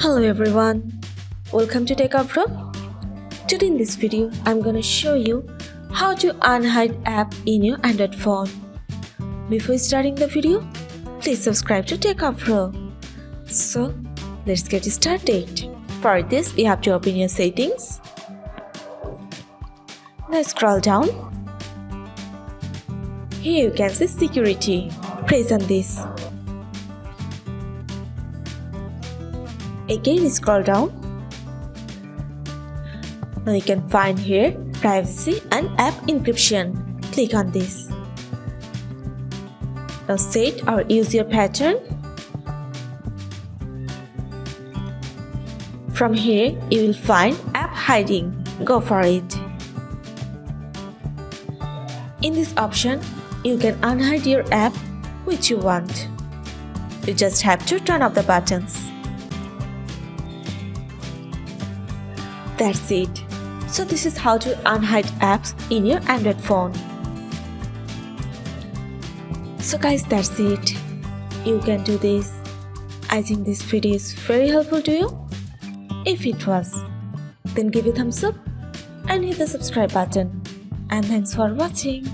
Hello everyone, welcome to Techavro. Today in this video, I'm gonna show you how to unhide app in your Android phone. Before starting the video, please subscribe to Techavro. So, let's get started. For this, you have to open your settings. Now scroll down. Here you can see security. Press on this. Again scroll down. Now you can find here privacy and app encryption. Click on this. Now set or use your pattern. From here you will find app hiding. Go for it. In this option you can unhide your app which you want. You just have to turn off the buttons. That's it. So this is how to unhide apps in your Android phone. So guys, that's it. You can do this. I think this video is very helpful to you. If it was, then give a thumbs up and hit the subscribe button. And thanks for watching.